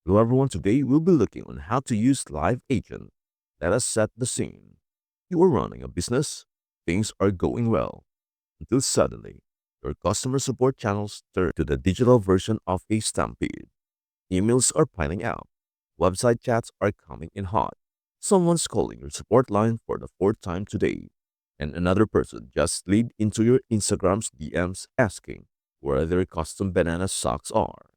Hello everyone, today we'll be looking on how to use LiveAgent. Let us set the scene. You are running a business, things are going well, until suddenly your customer support channels turn to the digital version of a stampede. Emails are piling out, website chats are coming in hot, someone's calling your support line for the fourth time today, and another person just slid into your Instagram's DMs asking where their custom banana socks are.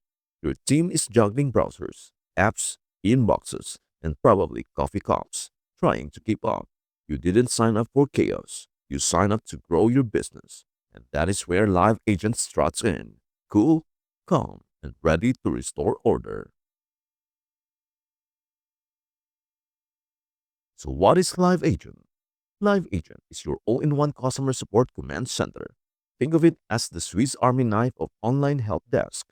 Your team is juggling browsers, apps, inboxes, and probably coffee cups, trying to keep up. You didn't sign up for chaos. You signed up to grow your business. And that is where Live Agent struts in. Cool, calm, and ready to restore order. So what is Live Agent? Live Agent is your all-in-one customer support command center. Think of it as the Swiss Army knife of online help desk.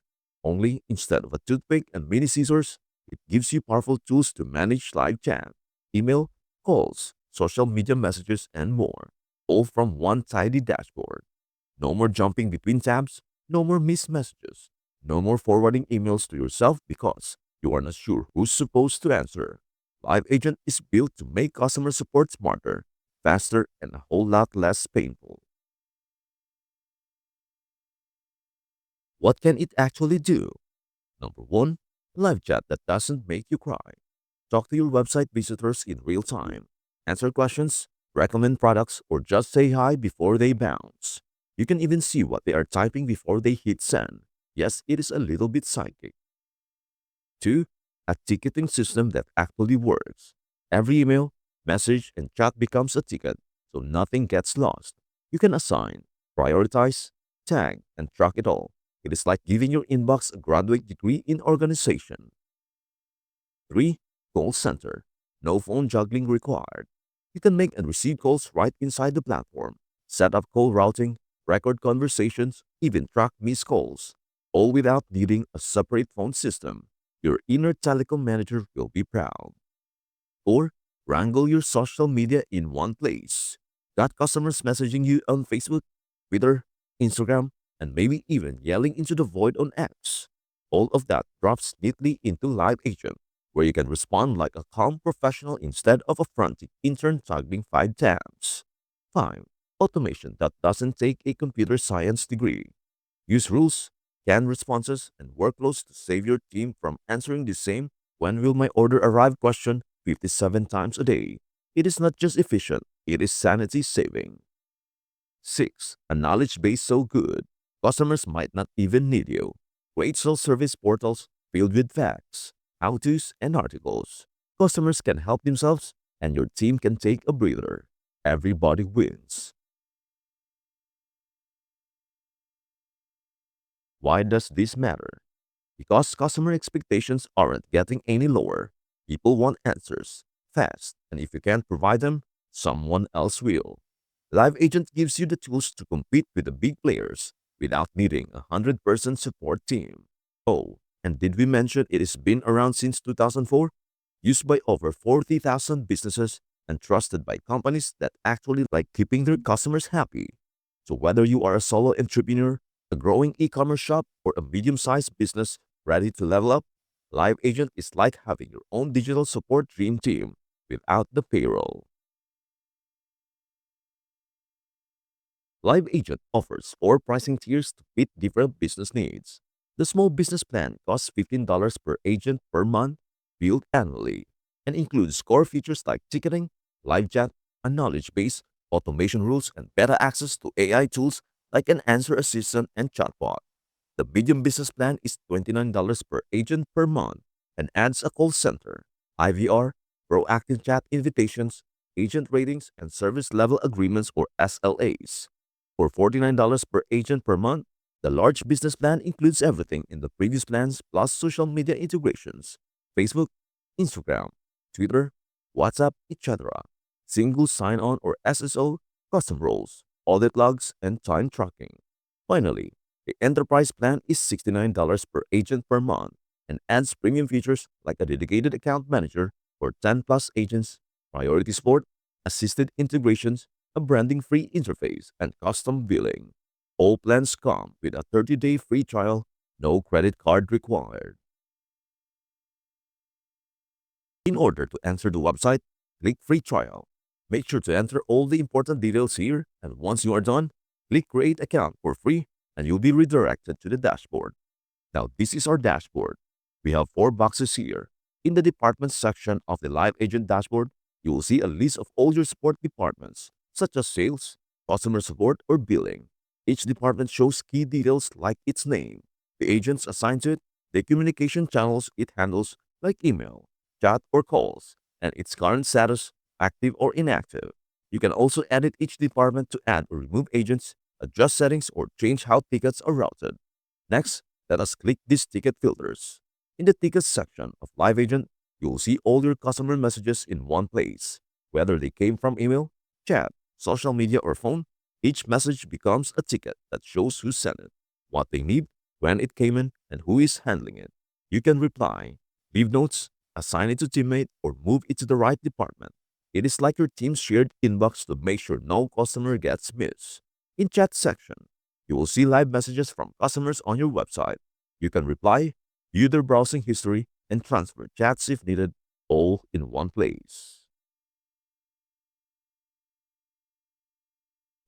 Only instead of a toothpick and mini scissors, it gives you powerful tools to manage live chat, email, calls, social media messages, and more, all from one tidy dashboard. No more jumping between tabs, no more missed messages, no more forwarding emails to yourself because you are not sure who's supposed to answer. Live Agent is built to make customer support smarter, faster, and a whole lot less painful. What can it actually do? Number one, live chat that doesn't make you cry. Talk to your website visitors in real time. Answer questions, recommend products, or just say hi before they bounce. You can even see what they are typing before they hit send. Yes, it is a little bit psychic. 2. A ticketing system that actually works. Every email, message, and chat becomes a ticket, so nothing gets lost. You can assign, prioritize, tag, and track it all. It is like giving your inbox a graduate degree in organization. 3. Call center. No phone juggling required. You can make and receive calls right inside the platform, set up call routing, record conversations, even track missed calls, all without needing a separate phone system. Your inner telecom manager will be proud. 4. Wrangle your social media in one place. Got customers messaging you on Facebook, Twitter, Instagram, and maybe even yelling into the void on X. All of that drops neatly into Live Agent, where you can respond like a calm professional instead of a frantic intern juggling 5 tabs. 5. Automation that doesn't take a computer science degree. Use rules, canned responses, and workflows to save your team from answering the same "when will my order arrive" question 57 times a day. It is not just efficient, it is sanity saving. 6. A knowledge base so good, customers might not even need you. Great self-service portals filled with facts, how-tos, and articles. Customers can help themselves, and your team can take a breather. Everybody wins. Why does this matter? Because customer expectations aren't getting any lower. People want answers, fast, and if you can't provide them, someone else will. Live Agent gives you the tools to compete with the big players without needing a 100-person support team. Oh, and did we mention it has been around since 2004? Used by over 40,000 businesses and trusted by companies that actually like keeping their customers happy. So whether you are a solo entrepreneur, a growing e-commerce shop, or a medium-sized business ready to level up, Live Agent is like having your own digital support dream team without the payroll. Live Agent offers 4 pricing tiers to fit different business needs. The small business plan costs $15 per agent per month, billed annually, and includes core features like ticketing, live chat, a knowledge base, automation rules, and better access to AI tools like an answer assistant and chatbot. The medium business plan is $29 per agent per month and adds a call center, IVR, proactive chat invitations, agent ratings, and service level agreements or SLAs. For $49 per agent per month, the large business plan includes everything in the previous plans plus social media integrations, Facebook, Instagram, Twitter, WhatsApp, etc. Single sign-on or SSO, custom roles, audit logs, and time tracking. Finally, the enterprise plan is $69 per agent per month and adds premium features like a dedicated account manager for 10 plus agents, priority support, assisted integrations, a branding-free interface, and custom billing. All plans come with a 30-day free trial, no credit card required. In order to enter the website, click Free Trial. Make sure to enter all the important details here, and once you are done, click Create Account for free and you'll be redirected to the dashboard. Now, this is our dashboard. We have 4 boxes here. In the departments section of the LiveAgent dashboard, you will see a list of all your support departments, such as sales, customer support, or billing. Each department shows key details like its name, the agents assigned to it, the communication channels it handles like email, chat, or calls, and its current status, active or inactive. You can also edit each department to add or remove agents, adjust settings, or change how tickets are routed. Next, let us click these ticket filters. In the tickets section of LiveAgent, you will see all your customer messages in one place. Whether they came from email, chat, social media, or phone, each message becomes a ticket that shows who sent it, what they need, when it came in, and who is handling it. You can reply, leave notes, assign it to teammate, or move it to the right department. It is like your team's shared inbox to make sure no customer gets missed. In chat section, you will see live messages from customers on your website. You can reply, view their browsing history, and transfer chats if needed, all in one place.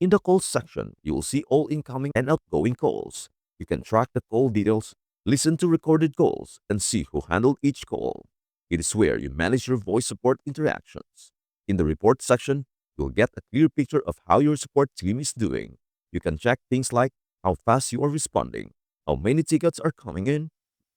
In the calls section, you will see all incoming and outgoing calls. You can track the call details, listen to recorded calls, and see who handled each call. It is where you manage your voice support interactions. In the report section, you'll get a clear picture of how your support team is doing. You can check things like how fast you are responding, how many tickets are coming in,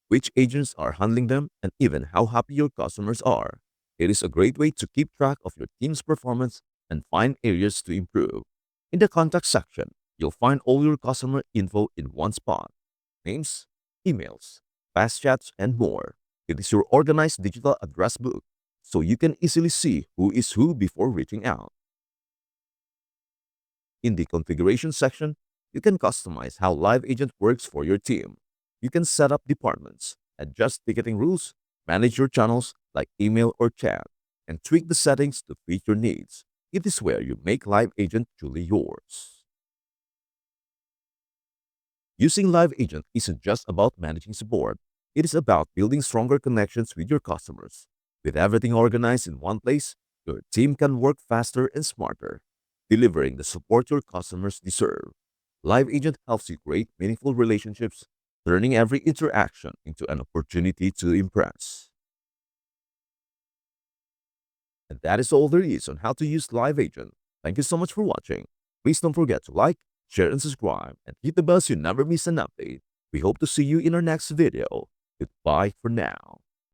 which agents are handling them, and even how happy your customers are. It is a great way to keep track of your team's performance and find areas to improve. In the contact section, you'll find all your customer info in one spot: names, emails, fast chats, and more. It is your organized digital address book, so you can easily see who is who before reaching out. In the configuration section, you can customize how LiveAgent works for your team. You can set up departments, adjust ticketing rules, manage your channels like email or chat, and tweak the settings to fit your needs. It is where you make LiveAgent truly yours. Using LiveAgent isn't just about managing support. It is about building stronger connections with your customers. With everything organized in one place, your team can work faster and smarter, delivering the support your customers deserve. LiveAgent helps you create meaningful relationships, turning every interaction into an opportunity to impress. And that is all there is on how to use LiveAgent. Thank you so much for watching. Please don't forget to like, share, and subscribe, and hit the bell so you never miss an update. We hope to see you in our next video. Goodbye for now.